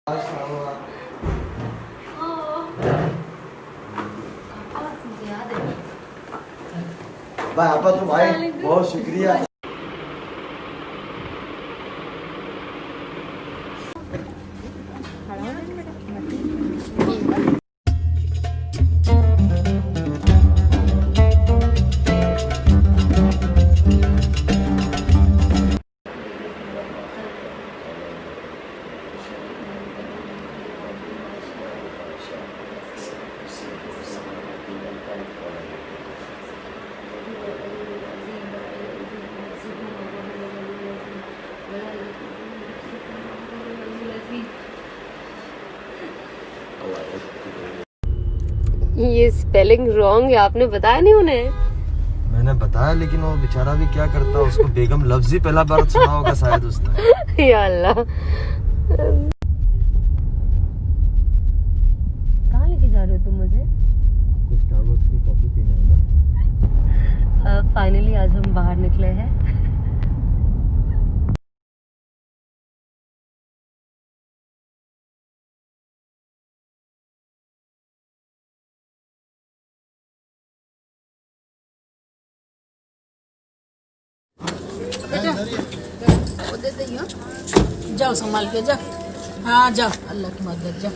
भाई आपा तो भाई बहुत शुक्रिया. یہ اسپیلنگ رانگ ہے, آپ نے بتایا نہیں انہیں؟ میں نے بتایا لیکن وہ بیچارہ بھی کیا کرتا, اس کو بیگم لفظ ہی پہلا بار سنا ہوگا شاید اس نے. یا اللہ, کہاں لے کے جا رہے ہو تم مجھے؟ اسٹاربکس کی کافی پینا ہے. فائنلی آج ہم باہر نکلے ہیں. جاؤ سنبھال کے جاؤ. ہاں جاؤ, اللہ کی مدد, جاؤ.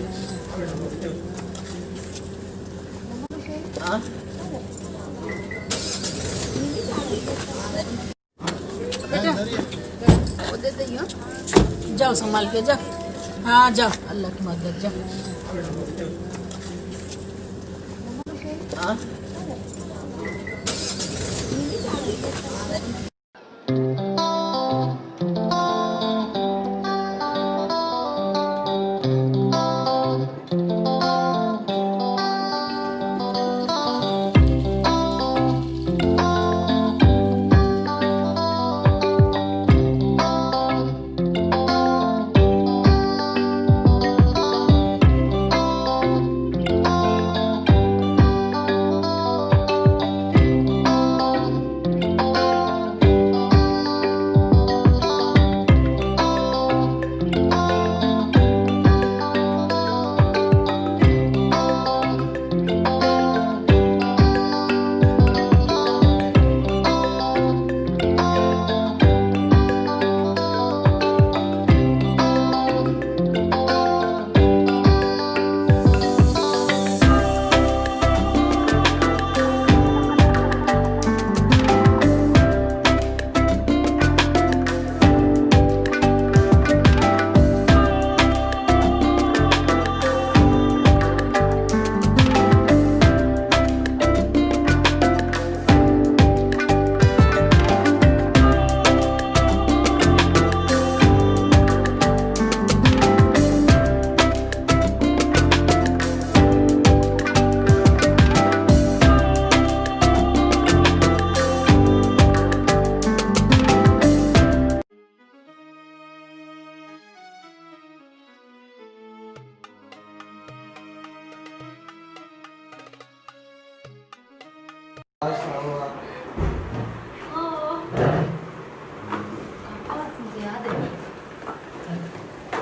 جاؤ سنبھال کے جاؤ. ہاں جاؤ, اللہ کی مدد, جاؤ.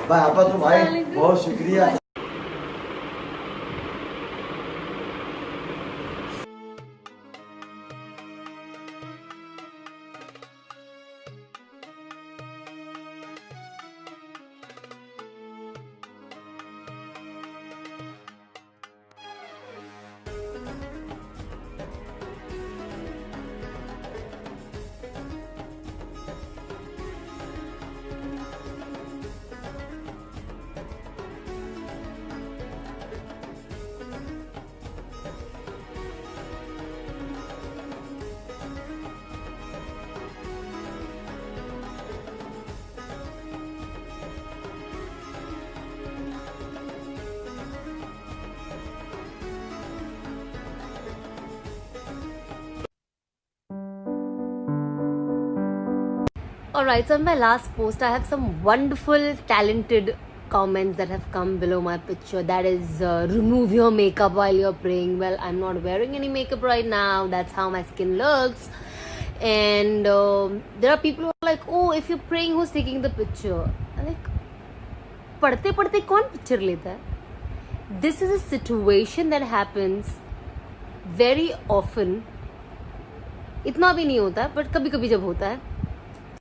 भाई आपा तो भाई बहुत शुक्रिया. Alright, so in my last post, I have some wonderful, talented comments that have come below my picture. That is, remove your makeup while you're praying. Well, I'm not wearing any makeup right now. That's how my skin looks. And there are people who are like, oh, if you're praying, who's taking the picture? I'm like, पढ़ते पढ़ते कौन picture लेता है? This is a situation that happens very often. इतना भी नहीं होता but कभी कभी जब होता है.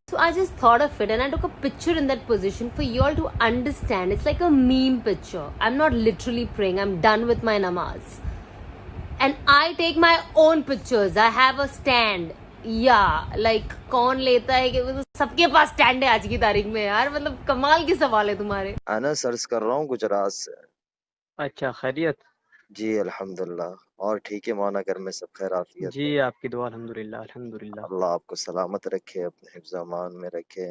So I just thought of it and I took a picture in that position for you all to understand. It's like a meme picture. I'm not literally praying. I'm done with my namaz. And I take my own pictures. I have a stand. Yeah, like कौन लेता है कि सबके पास stand है आज की तारीख में यार. मतलब कमाल के सवाल है तुम्हारे. आना सर्च कर रहा हूँ गुजरात से. अच्छा, खैरियत? जी अल्हम्दुलिल्लाह. और ठीक है मौना, घर में सब खैर आफियत जी है? आपकी दुआ, अल्हम्दुलिल्लाह अल्हम्दुलिल्लाह. अल्लाह आपको सलामत रखे, अपने हिफ्ज़ अमान में रखे.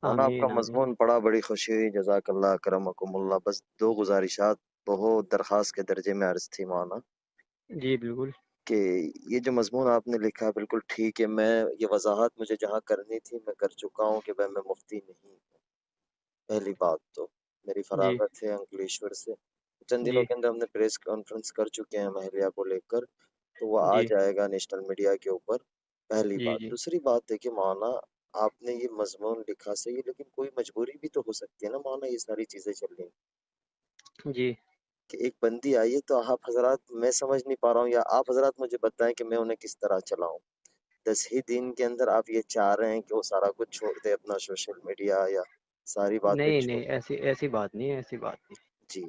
मौना आपका आमीन आमीन. मजमून पढ़ा, बड़ी खुशी हुई. जज़ाकल्लाह करमकुमुल्लाह. बस 2 गुजारिशात बहुत दरख्वास्त के दर्जे में अर्ज थी मौना, जी बिल्कुल. कि ये जो मजमून आपने लिखा बिल्कुल ठीक है. मैं ये वजाहत मुझे जहाँ करनी थी मैं कर चुका हूँ कि भाई मैं मुफ्ती नहीं हूँ. पहली बात तो मेरी जी फरागत है अंकलेश्वर से. चंद दिनों जी के अंदर हमने प्रेस कॉन्फ्रेंस कर चुके हैं महलिया को लेकर, तो वो आ जी जाएगा नेशनल मीडिया के ऊपर. पहली जी बात. जी दूसरी बात है कि मौलाना आपने ये मजमून लिखा सही है, लेकिन कोई मजबूरी भी तो हो सकती है ना मौलाना. ये सारी चीजें चल रही जी. कि एक बंदी आई है, तो आप हजरात, मैं समझ नहीं पा रहा हूँ, या आप हजरात मुझे बताएं कि मैं उन्हें किस तरह चलाऊं. 10 ही दिन के अंदर आप ये चाह रहे हैं कि वो सारा कुछ छोड़ दे, अपना सोशल मीडिया या सारी बातें नहीं छोड़. नहीं, ऐसी बात नहीं है, ऐसी बात नहीं. जी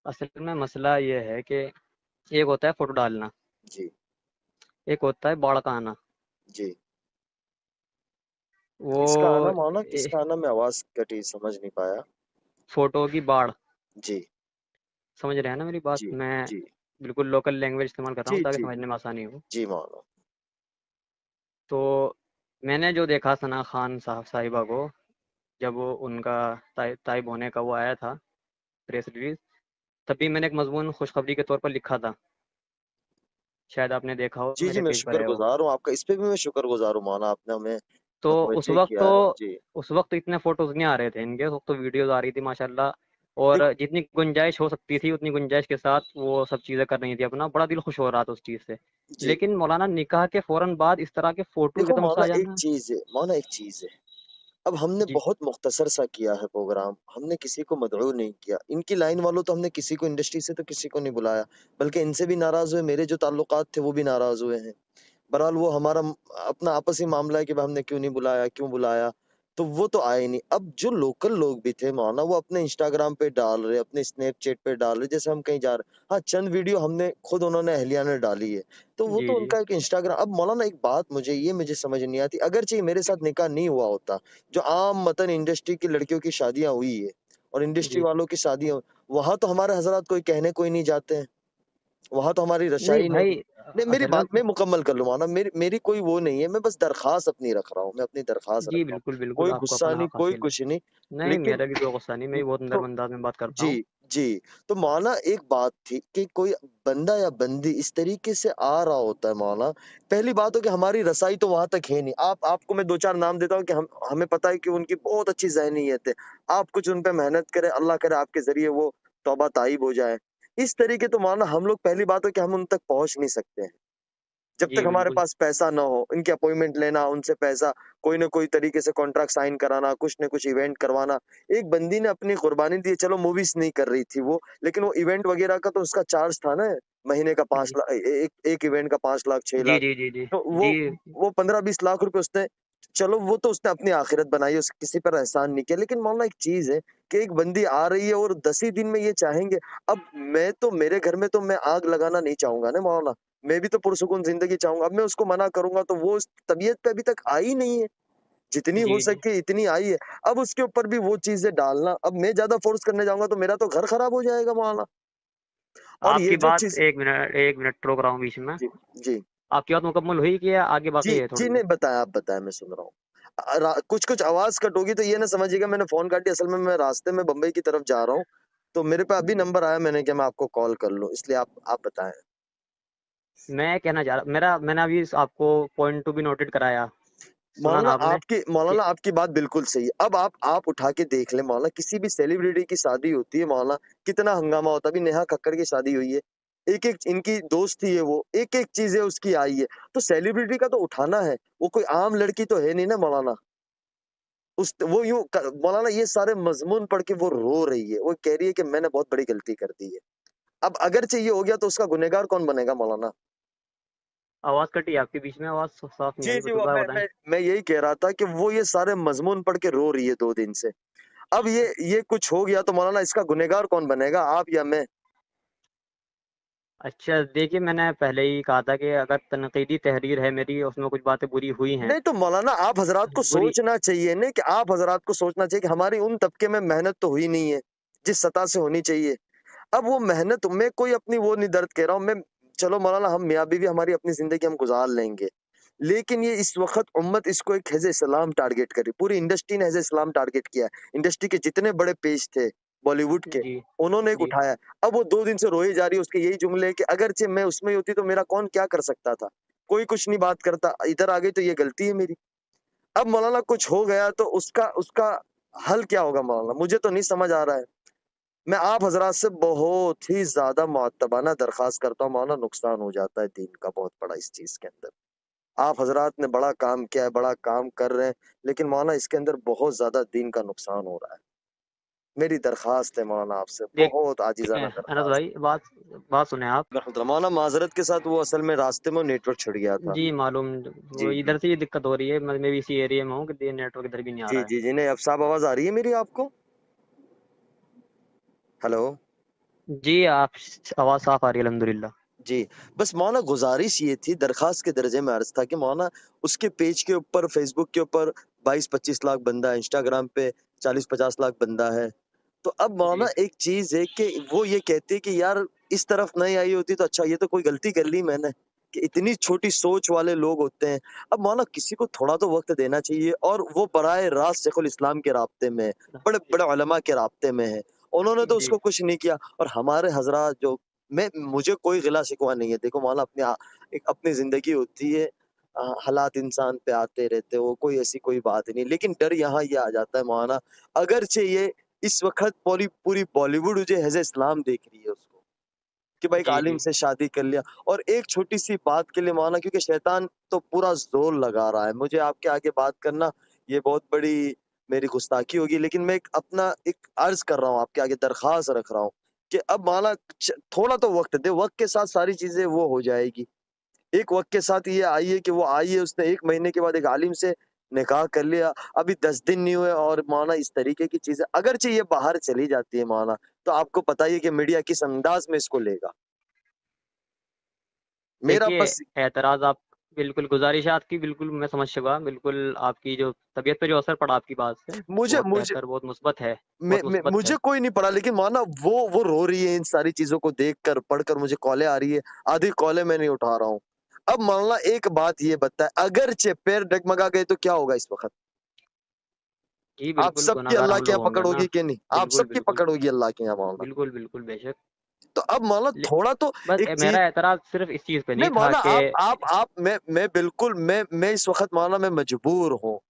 असल में मसला ये है कि एक होता है फोटो डालना, जी एक होता है बाढ़ का आना. जी. किसका आना वो मौलाना, किसका आना? मैं आवाज कटी, समझ नहीं पाया. फोटो की बाढ़. जी समझ रहे हैं ना मेरी बात? जी मैं जी बिल्कुल लोकल लैंग्वेज इस्तेमाल कर रहा जी हूँ ताकि जी समझने में आसानी हो. जी मौलाना. तो मैंने जो देखा सना खान साहिबा को, जब वो उनका ताइब होने का वो आया था प्रेस रिलीज, तभी मैंने एक मजमून खुशखबरी के तौर पर लिखा था. शायद आपने देखा हो, जी जी, मेरे मैं पेज पर है वो. शुक्रगुजार हूँ आपका. इस पे भी मैं शुक्रगुजार हूँ मौलाना, आपने हमें तो मुतवज्जे किया है. जी. उस वक्त इतने फोटोज नहीं आ रहे थे इनके, उस वक्त तो वीडियोज आ रही थी माशाल्लाह. देख, और जितनी गुंजाइश हो सकती थी उतनी गुंजाइश के साथ वो सब चीज़ें कर रही थी अपना. बड़ा दिल खुश हो रहा था उस चीज़ से. जी लेकिन मौलाना निकाह के फौरन बाद इस तरह के फोटोज देखो एकदम से मौलाना, आ एक जाना. चीज है मौलाना, एक चीज है. अब हमने जी बहुत मुख्तसर सा किया है प्रोग्राम, हमने किसी को मदऊ नहीं किया. इनकी लाइन वालों तो हमने किसी को, इंडस्ट्री से तो किसी को नहीं बुलाया, बल्कि इनसे भी नाराज हुए. मेरे जो ताल्लुकात थे वो भी नाराज हुए हैं. बहरहाल वो हमारा अपना आपसी मामला है कि भाई हमने क्यों नहीं बुलाया, क्यों बुलाया, तो वो तो आए नहीं. अब जो लोकल लोग भी थे मौलाना, वो अपने इंस्टाग्राम पे डाल रहे, अपने स्नैपचैट पे डाल रहे, जैसे हम कहीं जा रहे. हाँ, चंद वीडियो हमने खुद, उन्होंने अहलिया ने डाली है, तो वो जी तो जी उनका एक इंस्टाग्राम. अब मौलाना एक बात मुझे समझ नहीं आती. अगर चाहिए मेरे साथ निकाह नहीं हुआ होता, जो आम मतन इंडस्ट्री की लड़कियों की शादियां हुई है और इंडस्ट्री जी. वालों की शादियां, वहां तो हमारे हजरात कोई कहने कोई नहीं जाते हैं, वहां तो हमारी नहीं रशाई नहीं भाई, होती. नहीं, मेरी असल में बात मैं मुकम्मल कर लूँ माना, मेरी कोई वो नहीं है. मैं बस दरखास्त अपनी रख रहा हूँ, मैं अपनी दरखास्त रख जी रहा हूँ. बिल्कुल बिल्कुल, कोई आपको गुस्सा अपना नहीं, हक कोई हासिल है. कुछ नहीं. नहीं, लेकिन मेरा भी कोई गुस्सा नहीं, मैं भी बहुत तो नर्म अंदाज में बात करता जी हूँ. जी, तो मौलाना एक बात थी कि कोई बंदा या बंदी इस तरीके से आ रहा होता है मौलाना. पहली बात हो कि हमारी रसाई तो वहां तक है नहीं. आपको मैं 2-4 नाम देता हूँ कि हमें पता है कि उनकी बहुत अच्छी ज़हनीयत है. आप कुछ उन पे मेहनत करें, अल्लाह करे आपके ज़रिए वो तौबा ताइब हो जाए. इस तरीके तो मौलाना हम लोग, पहली बात हो कि हम उन तक पहुँच नहीं सकते हैं जब जी तक हमारे बिल्कुल. पास पैसा ना हो. इनकी अपॉइंटमेंट लेना, उनसे पैसा, कोई ना कोई तरीके से कॉन्ट्रैक्ट साइन कराना, कुछ न कुछ इवेंट करवाना. एक बंदी ने अपनी कुर्बानी दी, चलो मूवीज नहीं कर रही थी वो, लेकिन वो इवेंट वगैरह का तो उसका चार्ज था ना, महीने का 5 जी लाख, एक इवेंट का 5 लाख 6 जी लाख. जी जी जी तो जी. वो 15-20 लाख रुपए उसने, चलो वो तो उसने अपनी आखिरत बनाई, उस किसी पर एहसान नहीं किया. लेकिन मौलाना एक चीज है कि एक बंदी आ रही है और 10 ही दिन में ये चाहेंगे. अब मैं तो, मेरे घर में तो मैं आग लगाना नहीं चाहूंगा ना मौलाना, मैं भी तो पुरसुकून जिंदगी चाहूंगा. अब मैं उसको मना करूंगा तो वो उस तबीयत पे अभी तक आई नहीं है, जितनी हो जी जी. सके इतनी आई है. अब उसके ऊपर भी वो चीजें डालना, अब मैं ज्यादा फोर्स करने जाऊंगा तो मेरा तो घर खराब हो जाएगा मौलाना. और ये आपकी जो बात, चीज. एक मिनट रोक रहा हूँ बीच में. जी जी आपकी बात मुकम्मल हुई कि आगे जी बाकी है जी, थोड़ी सी? नहीं बताया, आप बताया, मैं सुन रहा हूँ. कुछ कुछ आवाज कट होगी तो ये ना समझिएगा मैंने फोन काटी. असल में मैं रास्ते में बम्बई की तरफ जा रहा हूँ, तो मेरे पे अभी नंबर आया, मैंने क्या मैं आपको कॉल कर लूँ, इसलिए आप बताएं. मैं कहना चाह रहा, मैंने अभी आपको पॉइंट टू भी नोटेड कराया, सुना ना आपने? कि मौलाना आपकी बात बिल्कुल सही है. अब आप उठा के देख ले मौलाना, किसी भी सेलिब्रिटी की शादी होती है मौलाना, कितना हंगामा होता है. अभी नेहा कक्कड़ की शादी हुई है, एक एक इनकी दोस्त थी है, वो एक एक चीजें उसकी आई है. तो सेलिब्रिटी का तो उठाना है, वो कोई आम लड़की तो है नहीं ना मौलाना. वो यूं मौलाना ये सारे मजमून पढ़ के वो रो रही है, वो कह रही है कि मैंने बहुत बड़ी गलती कर दी है। अब अगरचे ये हो गया तो उसका गुनहगार कौन बनेगा मौलाना? आवाज कटी आपके बीच में, आवाज साफ नहीं जी आई, जी, वो दोबारा बताएं। मैं यही कह रहा था कि वो ये सारे मजमून पढ़ के रो रही है 2 दिन से। अब ये कुछ हो गया तो मौलाना इसका गुनहगार कौन बनेगा, आप या मैं? अच्छा देखिए, मैंने पहले ही कहा था कि अगर तनकीदी तहरीर है मेरी, उसमें कुछ बातें बुरी हुई हैं, नहीं तो मौलाना आप हजरात को बुरी। सोचना चाहिए ना, कि आप हजरात को सोचना चाहिए कि हमारी उन तबके में मेहनत तो हुई नहीं है जिस सतह से होनी चाहिए। अब वो मेहनत मैं कोई अपनी वो नहीं दर्द कह रहा हूँ मैं। चलो मौलाना हम मियाँ बीवी हमारी अपनी जिंदगी हम गुजार लेंगे, लेकिन ये इस वक्त उम्मत इसको एक हैज़ इस्लाम टारगेट करी, पूरी इंडस्ट्री ने हैज़ इस्लाम टारगेट किया है। इंडस्ट्री के जितने बड़े पेज थे बॉलीवुड के, जी उन्होंने एक जी उठाया। अब वो 2 दिन से रोई जा रही है, उसके यही जुमले हैं कि अगरचे मैं उसमें होती तो मेरा कौन क्या कर सकता था, कोई कुछ नहीं बात करता, इधर आ गई तो ये गलती है मेरी। अब मौलाना कुछ हो गया तो उसका उसका हल क्या होगा मौलाना, मुझे तो नहीं समझ आ रहा है। मैं आप हजरात से बहुत ही ज्यादा मुअत्तबाना दरख्वास्त करता हूँ मौलाना, नुकसान हो जाता है दीन का बहुत बड़ा इस चीज के अंदर। आप हजरात ने बड़ा काम किया है, बड़ा काम कर रहे हैं, लेकिन मौलाना इसके अंदर बहुत ज्यादा दीन का नुकसान हो रहा है। मेरी दरख्वास्त है मौलाना आपसे, बहुत आजिजाना देखिए अनस दरख्वास्त। भाई, बात बात सुने आप। रहमतुल्लाह। मौलाना माजरत के साथ वो असल में रास्ते में नेटवर्क छिड़ गया था। जी मालूम, वो जी जी इधर से ये दिक्कत हो रही है, मैं भी इसी एरिया में हूँ कि नेटवर्क इधर भी नहीं आ जी रहा जी जी, नहीं अब साहब आवाज आ रही है मेरी आपको? हेलो? है। जी आप, आवाज़ साफ आ रही है अल्हम्दुलिल्लाह। जी, बस मौलाना गुज़ारिश ये थी, दरख़्वास्त के दर्जे में अर्ज़ था कि मौलाना उसके पेज के ऊपर, फ़ेसबुक के ऊपर 22-25 लाख बंदा है, इंस्टाग्राम पे 40-50 लाख बंदा है। तो अब मौलाना जी एक चीज़ है कि वो ये कहती है कि यार इस तरफ नहीं आई होती तो अच्छा, ये तो कोई गलती कर ली मैंने, कि इतनी छोटी सोच वाले लोग होते हैं। अब मौलाना किसी को थोड़ा तो वक़्त देना चाहिए, और वो बराए रास्त शेख़ुल इस्लाम के राब्ते में है, बड़े-बड़े उलमा के राब्ते में है। उन्होंने तो जी उसको कुछ नहीं किया, और हमारे हज़रात जो मुझे कोई गिला-शिकवा नहीं है। देखो मौला एक अपनी ज़िंदगी होती है, हालात इंसान पे आते रहते हैं, वो कोई ऐसी कोई बात नहीं। लेकिन डर यहाँ ये आ जाता है मौलाना, अगरचे ये इस वक़्त पूरी बॉलीवुड जो हैज़ इस्लाम देख रही है उसको, कि भाई एक जी आलिम जी से शादी कर लिया, और एक छोटी-सी बात के लिए मौलाना, क्योंकि शैतान तो पूरा ज़ोर लगा रहा है। मुझे आपके आगे बात करना ये बहुत बड़ी मेरी गुस्ताखी होगी, लेकिन मैं एक अपना एक अर्ज़ कर रहा हूँ, आपके आगे दरख़्वास्त रख रहा हूँ कि अब मौलाना थोड़ा तो वक़्त दे, वक़्त के साथ सारी चीज़ें वो हो जाएगी। एक वक़्त के साथ ये आई है कि वो आई है, उसने 1 महीने के बाद एक आलिम से निकाह कर लिया, अभी 10 दिन नहीं हुए, और मौलाना इस तरीके की चीज़ें अगरचे ये बाहर चली जाती है मौलाना, तो आपको पता ही है कि मीडिया किस अंदाज़ में इसको लेगा। मेरा देखिए, बस एतराज़ आप, बिल्कुल गुज़ारिश है आपकी, बिल्कुल मैं समझ चुका, बिल्कुल आपकी जो तबीयत पे जो असर पड़ा आपकी बात से, मुझे बहुत मुझे बेहतर, बहुत मुस्बत है, बहुत मुस्बत मुझे है। कोई नहीं पड़ा, लेकिन मौलाना वो रो रही है इन सारी चीज़ों को देखकर, पढ़कर मुझे कॉलें आ रही है, आधी कॉलें मैं नहीं उठा रहा हूँ। अब मौलाना एक बात ये बताएँ, अगरचे पैर डगमगा गए तो क्या होगा इस वक़्त? जी आप बिल्कुल, सबकी गुनहगार अल्लाह हम के लोग यहाँ होंगे पकड़ ना। होगी कि नहीं? आप बिल्कुल, सबकी बिल्कुल, पकड़ होगी अल्लाह के यहाँ मौलाना। बिल्कुल, बिल्कुल, बेशक। तो अब मौलाना ले थोड़ा तो बस एक चीज़, मेरा एतराज़ सिर्फ़ इस चीज़ पे नहीं नहीं था मौलाना कि आप मैं बिल्कुल मैं इस वक़्त मौलाना मैं मजबूर हूँ।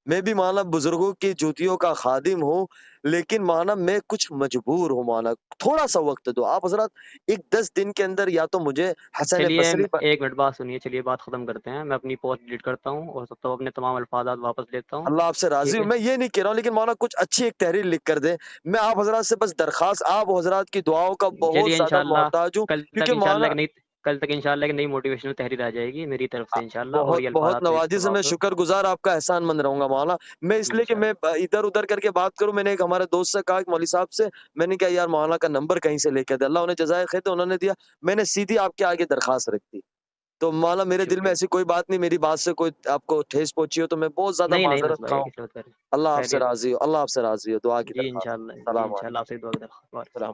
मैं भी मौलाना बुज़ुर्गों की जूतियों का ख़ादिम हूँ, लेकिन मौलाना मैं कुछ मजबूर हूँ मौलाना, थोड़ा-सा वक़्त दो। आप हज़रात एक 10 दिन के अंदर या तो मुझे हसन चलिए बसरी प 1 मिनट बात सुनिए, चलिए बात ख़त्म करते हैं। मैं अपनी पोस्ट डिलीट करता हूँ और तब अपने तमाम अल्फ़ाज़ात वापस लेता हूँ, अल्लाह आपसे राज़ी ठीक हो। है? मैं ये नहीं कह रहा हूँ, लेकिन मौलाना कुछ अच्छी एक तहरीर लिख कर दें। मैं आप हज़रात से बस दरख़्वास्त, आप हज़रात की दुआओं का बहुत चलिए ज़्यादा इंशाअल्लाह मोहताज हूँ, कल तक क्योंकि इंशाअल्लाह मौलाना एक नई कल तक इंशाअल्लाह एक नई मोटिवेशनल तहरीर आ जाएगी मेरी तरफ से इंशाअल्लाह, और बहुत ये बहुत अल्फ़ाज़ मैं नवाज़ी से इस्तेमाल मैं करूँ शुक्रगुज़ार आपका एहसानमंद रहूँगा मौलाना। मैं इसलिए कि मैं इंशाअल्लाह। इधर-उधर करके बात करूँ, मैंने एक हमारे दोस्त से कहा, एक मौलवी साहब से, मैंने कहा यार मौलाना का नंबर कहीं से लेके दे, अल्लाह उन्हें जज़ाए खैर तो उन्होंने दिया, मैंने सीधी आपके आगे दरख़्वास्त रख दी। तो मौलाना मेरे दिल में शुक्रिया। ऐसी कोई बात नहीं, मेरी बात से कोई आपको ठेस पहुँची हो तो मैं बहुत ज़्यादा नहीं, नहीं माज़रत अनस भाई, ख़्वाह हूँ। ऐसी बात करें। अल्लाह आपसे खैरियत। राज़ी हो, अल्लाह आपसे राज़ी हो। दुआ की जी दरख़्वास्त। इंशाअल्लाह, जी सलाम इंशाअल्लाह अलैकुम। आपसे दुआ की दरख्वास्त। सलाम।